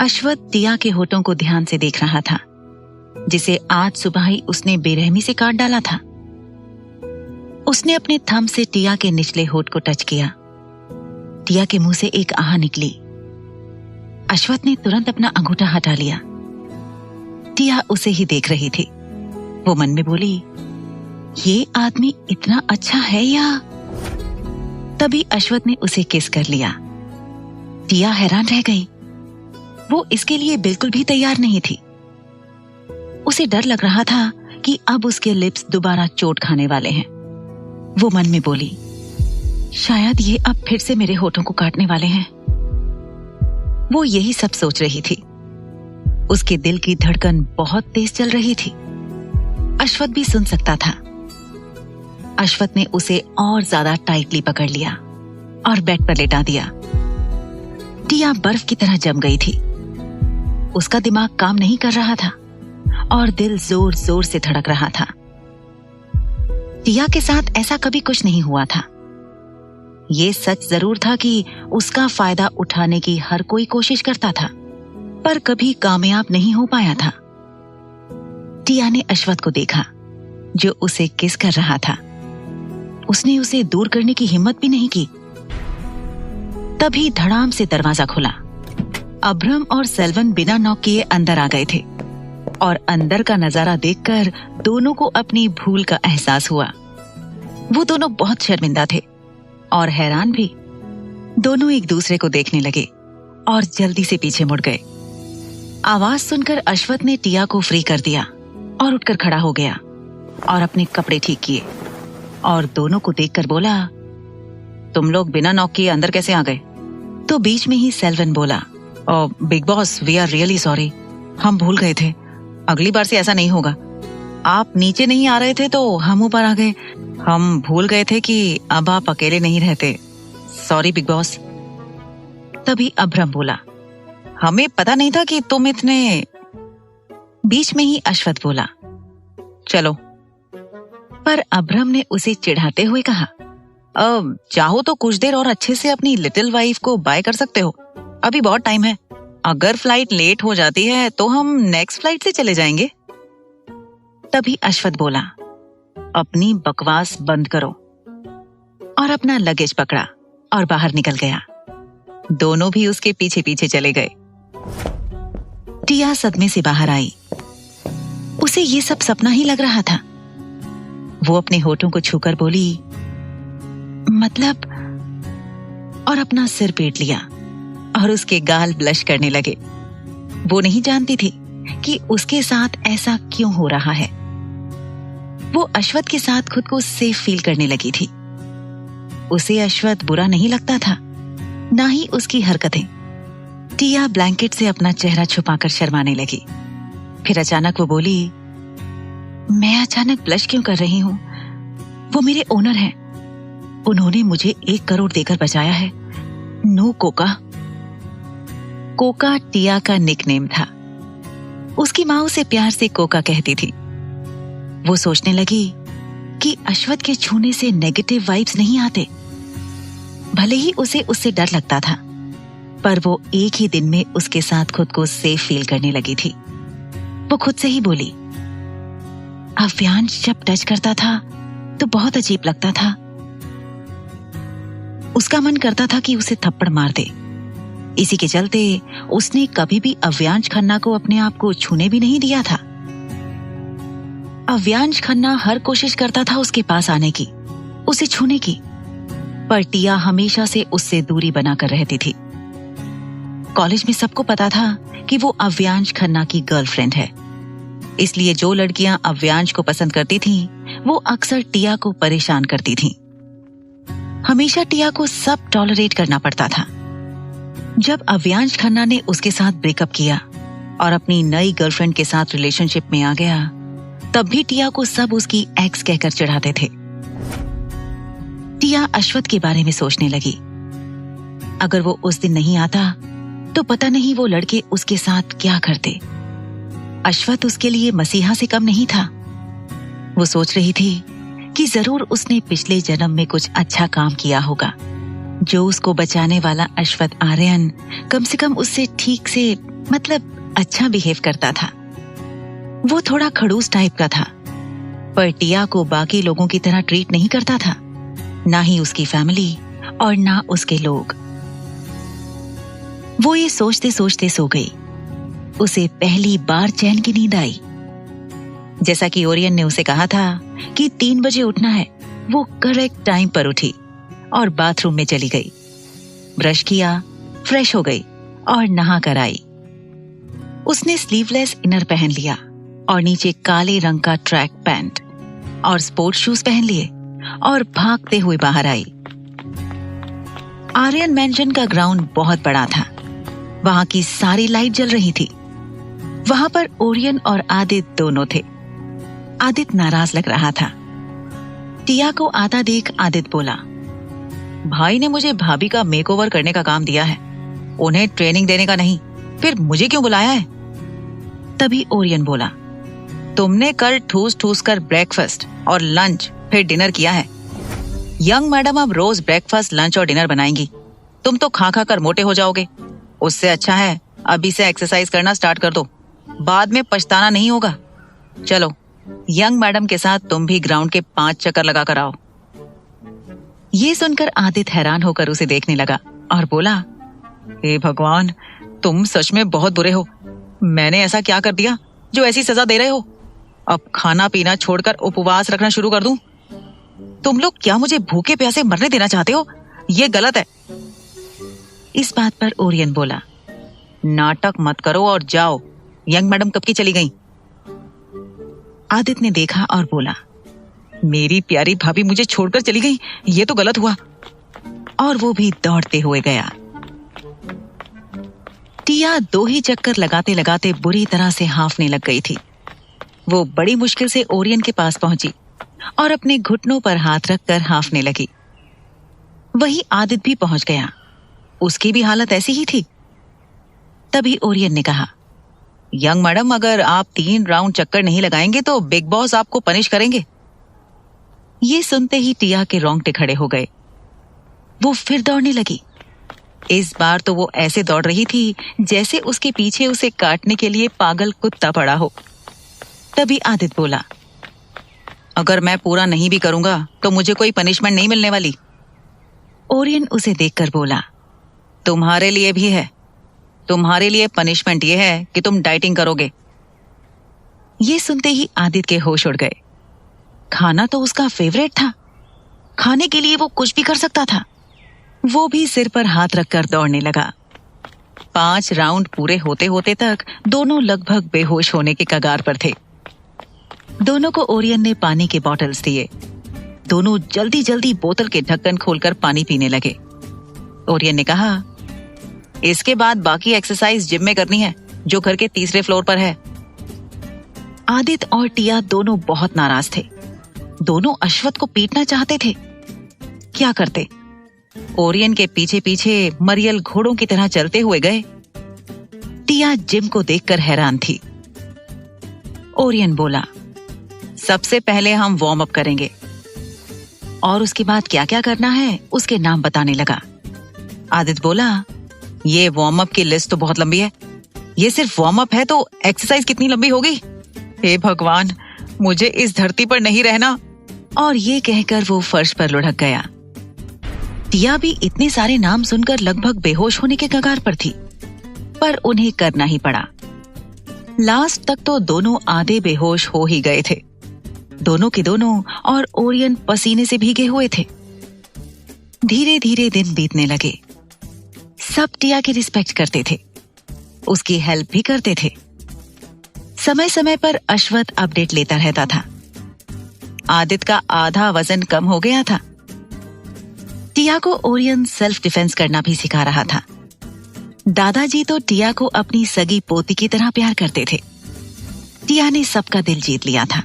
अश्वथ टिया के होठों को ध्यान से देख रहा था, जिसे आज सुबह ही उसने बेरहमी से काट डाला था। उसने अपने थंब से टिया के निचले होठ को टच किया। टिया के मुंह से एक आह निकली। अश्वथ ने तुरंत अपना अंगूठा हटा लिया। टिया उसे ही देख रही थी। वो मन में बोली, ये आदमी इतना अच्छा है या? तभी अश्वथ ने उसे किस कर लिया। टिया हैरान रह गई। वो इसके लिए बिल्कुल भी तैयार नहीं थी। उसे डर लग रहा था कि अब उसके लिप्स दोबारा चोट खाने वाले हैं। वो मन में बोली, शायद ये अब फिर से मेरे होठों को काटने वाले हैं। वो यही सब सोच रही थी। उसके दिल की धड़कन बहुत तेज चल रही थी। अश्वथ भी सुन सकता था। अश्वथ ने उसे और ज्यादा टाइटली पकड़ लिया और बेड पर लेटा दिया। टिया बर्फ की तरह जम गई थी। उसका दिमाग काम नहीं कर रहा था और दिल जोर जोर से धड़क रहा था। टिया के साथ ऐसा कभी कुछ नहीं हुआ था। ये सच जरूर था कि उसका फायदा उठाने की हर कोई कोशिश करता था, पर कभी कामयाब नहीं हो पाया था। टिया ने अश्वथ को देखा, जो उसे किस कर रहा था। उसने उसे दूर करने की हिम्मत भी नहीं की। तभी धड़ाम से दरवाजा खुला। अभ्रम और सेल्वन बिना नॉक किए अंदर आ गए थे और अंदर का नजारा देखकर दोनों को अपनी भूल का एहसास हुआ। वो दोनों बहुत शर्मिंदा थे और हैरान भी। दोनों एक दूसरे को देखने लगे और जल्दी से पीछे मुड़ गए। आवाज सुनकर अश्वथ ने टिया को फ्री कर दिया और उठकर खड़ा हो गया और अपने कपड़े ठीक किए और दोनों को देखकर बोला, तुम लोग बिना नॉक किए अंदर कैसे आ गए? तो बीच में ही सेल्वन बोला, Bigg Boss, we are really sorry, हम भूल गए थे। अगली बार से ऐसा नहीं होगा। आप नीचे नहीं आ रहे थे तो हम ऊपर आ गए। हम भूल गए थे कि अब आप अकेले नहीं रहते। Sorry big boss. तभी अभ्रम बोला, हमें पता नहीं था कि तुम इतने। बीच में ही अश्वथ बोला, चलो। पर अभ्रम ने उसे चिढ़ाते हुए कहा, चाहो तो कुछ देर और अच्छे से अपनी लिटिल वाइफ को बाय कर सकते हो। अभी बहुत टाइम है। अगर फ्लाइट लेट हो जाती है तो हम नेक्स्ट फ्लाइट से चले जाएंगे। तभी अश्वथ बोला, अपनी बकवास बंद करो, और अपना लगेज पकड़ा और बाहर निकल गया। दोनों भी उसके पीछे पीछे चले गए। टिया सदमे से बाहर आई। उसे ये सब सपना ही लग रहा था। वो अपने होठों को छूकर बोली, मतलब, और अपना सिर पीट लिया और उसके गाल ब्लश करने लगे। वो नहीं जानती थी कि उसके साथ ऐसा क्यों हो रहा है। वो अश्वथ के साथ खुद को सेफ फील करने लगी थी। उसे अश्वथ बुरा नहीं लगता था, ना ही उसकी हरकतें। टिया ब्लैंकेट से अपना चेहरा छुपाकर शर्माने लगी। फिर अचानक वो बोली, मैं अचानक ब्लश क्यों कर रही हूँ? वो मेरे ओनर हैं। उन्होंने मुझे 1 करोड़ देकर बचाया है। No Coca. कोका टिया का निकनेम था। उसकी माँ उसे प्यार से कोका कहती थी। वो सोचने लगी कि अश्वथ के छूने से नेगेटिव वाइब्स नहीं आते। भले ही उसे उससे डर लगता था, पर वो एक ही दिन में उसके साथ खुद को सेफ फील करने लगी थी। वो खुद से ही बोली, अव्यांश जब टच करता था तो बहुत अजीब लगता था। उसका मन करता था कि उसे थप्पड़ मार दे। इसी के चलते उसने कभी भी अव्यांश खन्ना को अपने आप को छूने भी नहीं दिया था। अव्यांश खन्ना हर कोशिश करता था उसके पास आने की, उसे छूने की, पर टिया हमेशा से उससे दूरी बनाकर रहती थी। कॉलेज में सबको पता था कि वो अव्यांश खन्ना की गर्लफ्रेंड है, इसलिए जो लड़कियां अव्यांश को पसंद करती थीं, वो अक्सर टिया को परेशान करती थीं। हमेशा टिया को सब टॉलरेट करना पड़ता था। जब अव्यांश खन्ना ने उसके साथ ब्रेकअप किया और अपनी नई गर्लफ्रेंड के साथ रिलेशनशिप में आ गया, तब भी टिया को सब उसकी एक्स कहकर चिढ़ाते थे। टिया अश्वथ के बारे में सोचने लगी। अगर वो उस दिन नहीं आता तो पता नहीं वो लड़के उसके साथ क्या करते। अश्वथ उसके लिए मसीहा से कम नहीं था। वो सोच रही थी कि जरूर उसने पिछले जन्म में कुछ अच्छा काम किया होगा, जो उसको बचाने वाला अश्वथ आर्यन कम से कम उससे ठीक से मतलब अच्छा बिहेव करता था। वो थोड़ा खड़ूस टाइप का था, पर टिया को बाकी लोगों की तरह ट्रीट नहीं करता था, ना ही उसकी फैमिली और ना उसके लोग। वो ये सोचते सोचते सो गई। उसे पहली बार चैन की नींद आई। जैसा कि ओरियन ने उसे कहा था कि 3 बजे उठना है, वो करेक्ट टाइम पर उठी और बाथरूम में चली गई। ब्रश किया, फ्रेश हो गई और नहा कर आई। उसने स्लीवलेस इनर पहन लिया और नीचे काले रंग का ट्रैक पैंट और स्पोर्ट्स शूज पहन लिए और भागते हुए बाहर आई। आर्यन मैंशन का ग्राउंड बहुत बड़ा था। वहां की सारी लाइट जल रही थी। वहां पर ओरियन और आदित्य दोनों थे। आदित्य नाराज लग रहा था। टिया को आता देख आदित्य बोला, भाई ने मुझे भाभी का मेकओवर करने का काम दिया है, उन्हें ट्रेनिंग देने का नहीं, फिर मुझे क्यों बुलाया है? तभी ओरियन बोला, तुमने कल ठूस ठूस कर ब्रेकफास्ट और लंच फिर डिनर किया है। यंग मैडम अब रोज ब्रेकफास्ट, लंच और डिनर बनाएंगी। तुम तो खा खा कर मोटे हो जाओगे। उससे अच्छा है अभी से एक्सरसाइज करना स्टार्ट कर दो, बाद में पछताना नहीं होगा। चलो, यंग मैडम के साथ तुम भी ग्राउंड के 5 चक्कर लगा कर आओ। ये सुनकर आदित्य हैरान होकर उसे देखने लगा और बोला, हे भगवान, तुम सच में बहुत बुरे हो। मैंने ऐसा क्या कर दिया जो ऐसी सजा दे रहे हो? अब खाना पीना छोड़कर उपवास रखना शुरू कर दूं? तुम लोग क्या मुझे भूखे प्यासे मरने देना चाहते हो? ये गलत है। इस बात पर ओरियन बोला, नाटक मत करो और जाओ। यंग मैडम कब की चली गई? आदित्य ने देखा और बोला, मेरी प्यारी भाभी मुझे छोड़कर चली गई, ये तो गलत हुआ। और वो भी दौड़ते हुए गया। टिया 2 ही चक्कर लगाते लगाते बुरी तरह से हांफने लग गई थी। वो बड़ी मुश्किल से ओरियन के पास पहुंची और अपने घुटनों पर हाथ रखकर हांफने लगी। वही आदित्य भी पहुंच गया। उसकी भी हालत ऐसी ही थी। तभी ओरियन ने कहा, यंग मैडम, अगर आप 3 राउंड चक्कर नहीं लगाएंगे तो बिग बॉस आपको पनिश करेंगे। ये सुनते ही टिया के रोंगटे खड़े हो गए। वो फिर दौड़ने लगी। इस बार तो वो ऐसे दौड़ रही थी जैसे उसके पीछे उसे काटने के लिए पागल कुत्ता पड़ा हो। तभी आदित्य बोला, अगर मैं पूरा नहीं भी करूंगा तो मुझे कोई पनिशमेंट नहीं मिलने वाली। ओरियन उसे देखकर बोला, तुम्हारे लिए भी है। तुम्हारे लिए पनिशमेंट ये है कि तुम डाइटिंग करोगे। ये सुनते ही आदित्य के होश उड़ गए। खाना तो उसका फेवरेट था। खाने के लिए वो कुछ भी कर सकता था। वो भी सिर पर हाथ रखकर दौड़ने लगा। 5 राउंड पूरे होते होते तक दोनों लगभग बेहोश होने के कगार पर थे। दोनों को ओरियन ने पानी के बॉटल्स दिए। दोनों जल्दी जल्दी बोतल के ढक्कन खोलकर पानी पीने लगे। ओरियन ने कहा, इसके बाद बाकी एक्सरसाइज जिम में करनी है, जो घर के 3रे फ्लोर पर है। आदित्य और टिया दोनों बहुत नाराज थे। दोनों अश्वथ को पीटना चाहते थे। क्या करते? ओरियन के पीछे पीछे मरियल घोड़ों की तरह चलते हुए गए। टिया जिम को देखकर हैरान थी। ओरियन बोला, सबसे पहले हम वार्म अप करेंगे और उसके बाद क्या क्या करना है उसके नाम बताने लगा। आदित्य बोला, ये वार्म अप की लिस्ट तो बहुत लंबी है। ये सिर्फ वार्म अप है तो एक्सरसाइज कितनी लंबी होगी? हे भगवान, मुझे इस धरती पर नहीं रहना। और ये कहकर वो फर्श पर लुढ़क गया। टिया भी इतने सारे नाम सुनकर लगभग बेहोश होने के कगार पर थी, पर उन्हें करना ही पड़ा। लास्ट तक तो दोनों आधे बेहोश हो ही गए थे। दोनों के दोनों और ओरियन पसीने से भीगे हुए थे। धीरे धीरे दिन बीतने लगे। सब टिया की रिस्पेक्ट करते थे, उसकी हेल्प भी करते थे। समय समय पर अश्वथ अपडेट लेता रहता था। आदित्य का आधा वजन कम हो गया था। टिया को ओरियन सेल्फ डिफेंस करना भी सिखा रहा था। दादाजी तो टिया को अपनी सगी पोती की तरह प्यार करते थे। टिया ने सबका दिल जीत लिया था।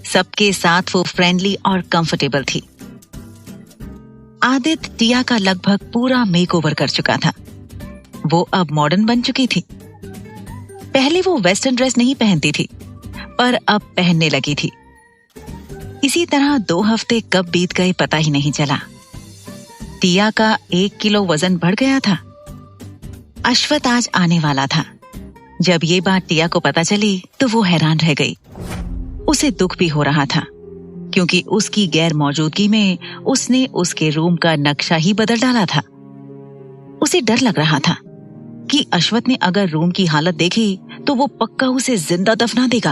सबके साथ वो फ्रेंडली और कंफर्टेबल थी। आदित्य टिया का लगभग पूरा मेकओवर कर चुका था। वो अब मॉडर्न बन चुकी थी। पहले वो वेस्टर्न ड्रेस नहीं पहनती थी, पर अब पहनने लगी थी। इसी तरह 2 हफ्ते कब बीत गए पता ही नहीं चला। टिया का 1 किलो वजन बढ़ गया था। अश्वथ आज आने वाला था। जब ये बात टिया को पता चली तो वो हैरान रह गई। उसे दुख भी हो रहा था क्योंकि उसकी गैर मौजूदगी में उसने उसके रूम का नक्शा ही बदल डाला था। उसे डर लग रहा था कि अश्वथ ने अगर रूम की हालत देखी तो वो पक्का उसे जिंदा दफना देगा।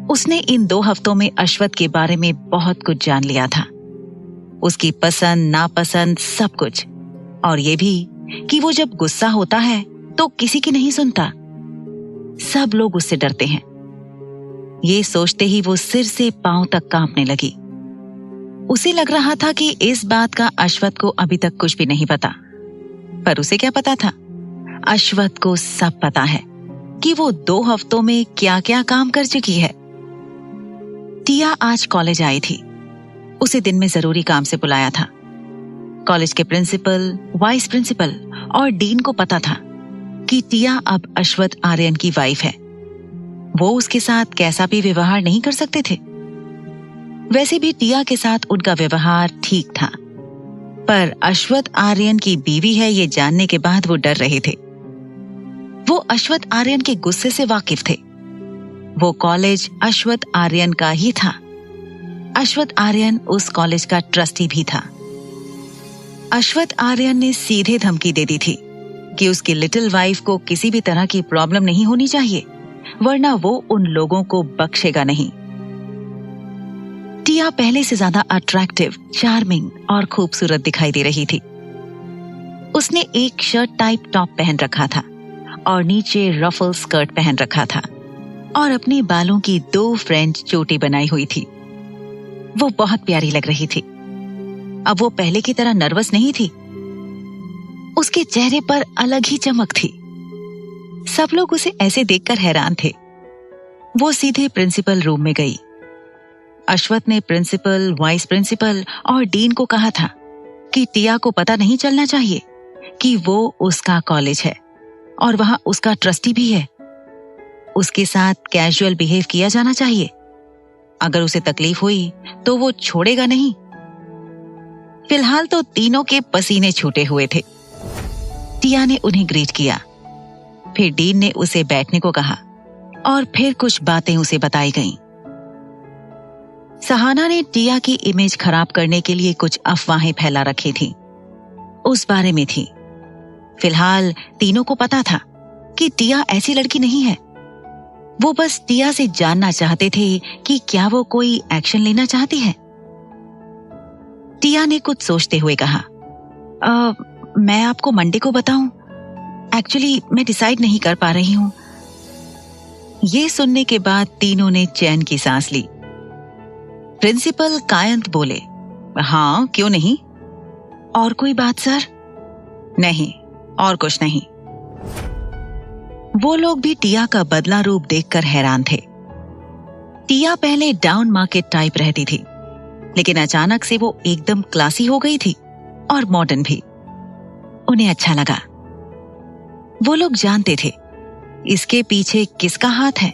उसने इन 2 हफ्तों में अश्वथ के बारे में बहुत कुछ जान लिया था, उसकी पसंद नापसंद सब कुछ, और ये भी कि वो जब गुस्सा होता है तो किसी की नहीं सुनता, सब लोग उससे डरते हैं। ये सोचते ही वो सिर से पांव तक कांपने लगी। उसे लग रहा था कि इस बात का अश्वथ को अभी तक कुछ भी नहीं पता, पर उसे क्या पता था, अश्वथ को सब पता है कि वो 2 हफ्तों में क्या क्या काम कर चुकी है। टिया आज कॉलेज आई थी। उसे दिन में जरूरी काम से बुलाया था। कॉलेज के प्रिंसिपल, वाइस प्रिंसिपल और डीन को पता था कि टिया अब अश्वथ आर्यन की वाइफ है। वो उसके साथ कैसा भी व्यवहार नहीं कर सकते थे। वैसे भी टिया के साथ उनका व्यवहार ठीक था, पर अश्वथ आर्यन की बीवी है ये जानने के बाद वो डर रहे थे। वो अश्वथ आर्यन के गुस्से से वाकिफ थे। वो कॉलेज अश्वथ आर्यन का ही था। अश्वथ आर्यन उस कॉलेज का ट्रस्टी भी था। अश्वथ आर्यन ने सीधे धमकी दे दी थी कि उसकी लिटिल वाइफ को किसी भी तरह की प्रॉब्लम नहीं होनी चाहिए, वरना वो उन लोगों को बख्शेगा नहीं। टिया पहले से ज्यादा अट्रैक्टिव, चार्मिंग और खूबसूरत दिखाई दे रही थी। उसने एक शर्ट टाइप टॉप पहन रखा था और नीचे रफल स्कर्ट पहन रखा था और अपने बालों की 2 फ्रेंच चोटी बनाई हुई थी। वो बहुत प्यारी लग रही थी। अब वो पहले की तरह नर्वस नहीं थी। उसके चेहरे पर अलग ही चमक थी। सब लोग उसे ऐसे देखकर हैरान थे। वो सीधे प्रिंसिपल रूम में गई। अश्वथ ने प्रिंसिपल, वाइस प्रिंसिपल और डीन को कहा था कि टिया को पता नहीं चलना चाहिए कि वो उसका कॉलेज है और वहां उसका ट्रस्टी भी है। उसके साथ कैजुअल बिहेव किया जाना चाहिए। अगर उसे तकलीफ हुई तो वो छोड़ेगा नहीं। फिलहाल तो तीनों के पसीने छूटे हुए थे। टिया ने उन्हें ग्रीट किया। फिर डीन ने उसे बैठने को कहा और फिर कुछ बातें उसे बताई गईं। सहाना ने टिया की इमेज खराब करने के लिए कुछ अफवाहें फैला रखी थी, उस बारे में थी। फिलहाल तीनों को पता था कि टिया ऐसी लड़की नहीं है। वो बस टिया से जानना चाहते थे कि क्या वो कोई एक्शन लेना चाहती है। टिया ने कुछ सोचते हुए कहा, मैं आपको मंडे को बताऊं? एक्चुअली मैं डिसाइड नहीं कर पा रही हूं। ये सुनने के बाद तीनों ने चैन की सांस ली। प्रिंसिपल कायंत बोले, हाँ क्यों नहीं। और कोई बात सर? नहीं, और कुछ नहीं। वो लोग भी टिया का बदला रूप देखकर हैरान थे। टिया पहले डाउन मार्केट टाइप रहती थी, लेकिन अचानक से वो एकदम क्लासी हो गई थी और मॉडर्न भी। उन्हें अच्छा लगा। वो लोग जानते थे इसके पीछे किसका हाथ है।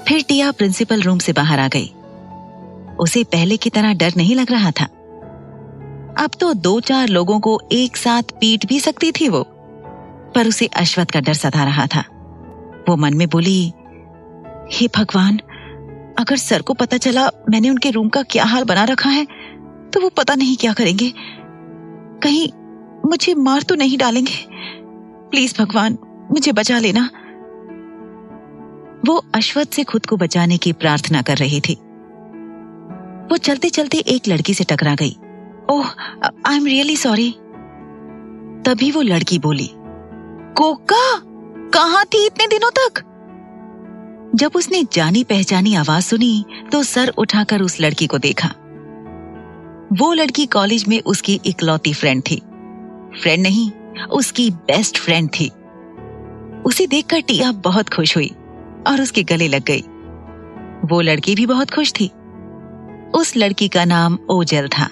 फिर टिया प्रिंसिपल रूम से बाहर आ गई। उसे पहले की तरह डर नहीं लग रहा था। अब तो 2-4 लोगों को एक साथ पीट भी सकती थी वो, पर उसे अश्वथ का डर सता रहा था। वो मन में बोली, हे भगवान, अगर सर को पता चला मैंने उनके रूम का क्या हाल बना रखा है तो वो पता नहीं क्या करेंगे। कहीं मुझे मार तो नहीं डालेंगे। प्लीज भगवान, मुझे बचा लेना। वो अश्वथ से खुद को बचाने की प्रार्थना कर रही थी। वो चलते चलते एक लड़की से टकरा गई। ओह, आई एम रियली सॉरी। तभी वो लड़की बोली, कोका, कहां थी इतने दिनों तक? जब उसने जानी पहचानी आवाज सुनी तो सर उठाकर उस लड़की को देखा। वो लड़की कॉलेज में उसकी इकलौती फ्रेंड थी। फ्रेंड नहीं, उसकी बेस्ट फ्रेंड थी। उसे देखकर टिया बहुत खुश हुई और उसके गले लग गई। वो लड़की भी बहुत खुश थी। उस लड़की का नाम ओजल था।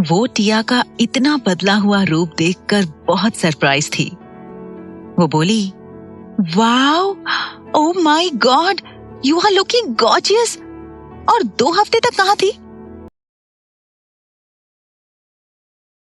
वो टिया का इतना बदला हुआ रूप देखकर बहुत सरप्राइज थी। वो बोली, wow, oh my god, you are looking gorgeous. और 2 हफ्ते तक कहां थी?